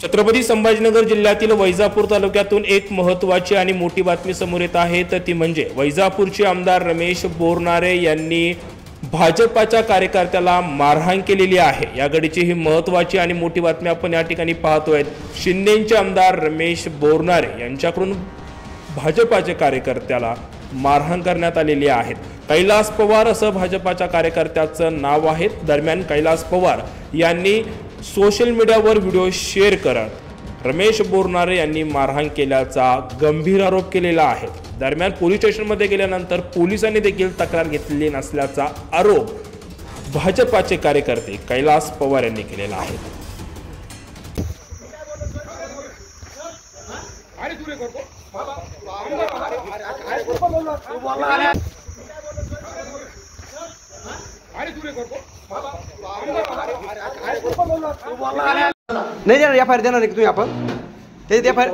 छत्रपती संभाजीनगर जिल्ह्यातील वैजापूर तालुक्यातून एक महत्त्वाची आणि मोठी बातमी समोर येत आहे, तर ती म्हणजे वैजापूरचे आमदार रमेश बोरनारे यांनी भाजपाच्या कार्यकर्त्याला मारहाण केलेली आहे। या घडीची ही महत्त्वाची आणि मोठी बातमी आपण या ठिकाणी पाहतोय। शिंदेचे आमदार रमेश बोरनारे यांच्याकडून भाजपाच्या कार्यकर्त्याला मारहाण करण्यात आलेली आहे। कैलास पवार असं भाजपाच्या कार्यकर्त्याचं नाव आहे। दरम्यान कैलास पवार यांनी सोशल मीडियावर व्हिडिओ शेअर करत रमेश बोरनारे यांनी मारहाण केल्याचा गंभीर आरोप केलेला आहे। दरम्यान पोलीस स्टेशनमध्ये गेल्यानंतर पोलिसांनी देखील तक्रार घेतलेली नसल्याचा आरोप भाजपाचे कार्यकर्ते कैलास पवार यांनी केलेला आहे। नाही देणार एफ आय आर देणार नाही तुम्ही आपण ते एफ आय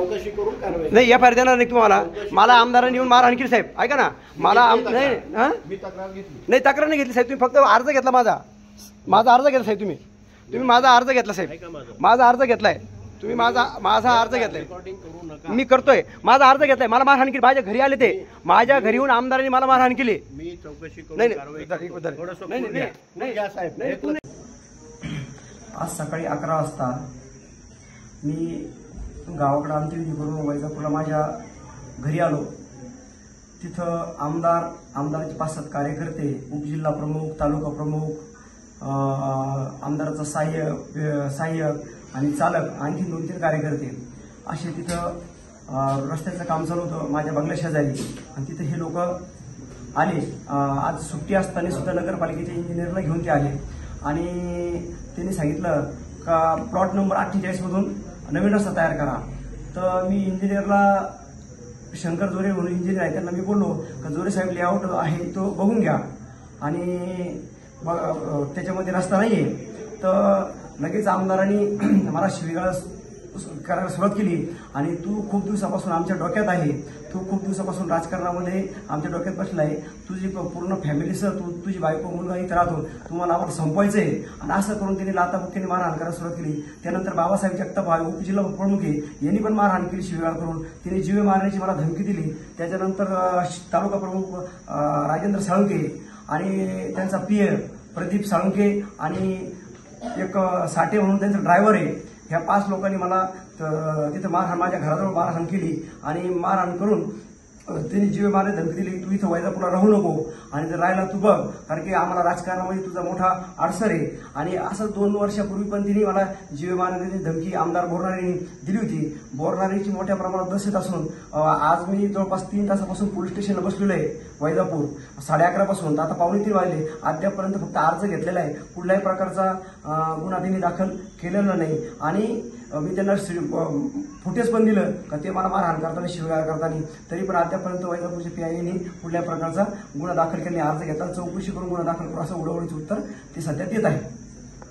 नाही एफ आय आर देणार नाही तुम्हाला। मला आमदारांनी येऊन मारहाण केली साहेब, ऐका ना। मला नाही तक्रार नाही घेतली साहेब, तुम्ही फक्त अर्ज घेतला माझा अर्ज घेतला साहेब। तुम्ही माझा अर्ज घेतला साहेब, माझा अर्ज घेतलाय तुम्ही, माझा अर्ज घेतलाय मी करतोय, माझा अर्ज घेतलाय। मला मारहाण केली, माझ्या घरी आले, ते माझ्या घरी येऊन आमदारांनी मला मारहाण केली। मी चौकशी करून आज सकाळी 11 वाजता मी गावाकडे अंत्यविधी करून वैजापूरला माझ्या घरी आलो। तिथं आमदाराचे 5-7 कार्यकर्ते, उपजिल्हा प्रमुख, तालुका प्रमुख, आमदाराचा सहाय्यक आणि चालक, आणखी 2-3 कार्यकर्ते असे तिथं रस्त्याचं काम चालू होतं माझ्या बंगल्या शेजारी। आणि तिथे हे लोक आले। आज सुट्टी असताना सुद्धा नगरपालिकेच्या इंजिनियरला घेऊन ते आले आणि त्यांनी सांगितलं का प्लॉट नंबर 48 मधून नवीन रस्ता तयार करा। तर मी इंजिनियरला, शंकर जोरे म्हणून इंजिनियर आहे, त्यांना मी बोललो का जोरे साहेब लेआउट आहे तो बघून घ्या आणि त्याच्यामध्ये रस्ता नाहीये। तर लगेच आमदारांनी मला शिवीगाळ करायला सुरुवात केली आणि तू खूप दिवसापासून आमच्या डोक्यात आहे, तू खूप दिवसापासून राजकारणामध्ये आमच्या डोक्यात बसलाय, तुझी पूर्ण फॅमिलीसह तुझी बायको मुलगा इथं राहतो, तुम्हाला आम्हाला संपवायचंय। आणि असं करून त्यांनी लाताबुक्कीने मारहाण करायला सुरुवात केली। त्यानंतर बाबासाहेब जगताप उपजिल्हा प्रमुख आहे, यांनी पण मारहाण केली शिवीगाळ करून, तिने जीवे मारण्याची मला धमकी दिली। त्याच्यानंतर तालुका प्रमुख राजेंद्र साळुंके आणि त्यांचा पीए प्रदीप साळुंके आणि एक साठे म्हणून त्यांचा ड्रायव्हर आहे, ह्या 5 लोकांनी मला तिथं माझ्या घराजवळ मारहाण केली आणि मारहाण करून त्यांनी जीवे मारण्याची धमकी दिली, तू इथं वैजापूरला राहू नको आणि जर राहिला तू बघ, कारण की आम्हाला राजकारणामध्ये तुझा मोठा अडसर आहे। आणि असं 2 वर्षापूर्वी पण तिने मला जीवे मारण्याची धमकी आमदार बोरनारेंनी दिली होती। बोरनारेंची मोठ्या प्रमाणात दहशत असून आज मी जवळपास 3 तासापासून पोलीस स्टेशनला बसलेलो आहे वैजापूर, 11:30 पासून आता 2:45 वाजले, अद्यापर्यंत फक्त अर्ज घेतलेला आहे, कुठल्याही प्रकारचा गुन्हा त्यांनी दाखल केलेला नाही। आणि मी त्यांना फुटेज पण दिलं का ते मला मारहाण करताना शिवीगाळ करताना, तरी पण अद्यापर्यंत वैजापूरच्या पीआयने कुठल्याही प्रकारचा गुन्हा दाखल केला, अर्ज घेताना चौकशी करून गुन्हा दाखल करू असं उडवडीचं उत्तर ते सध्या देत आहे।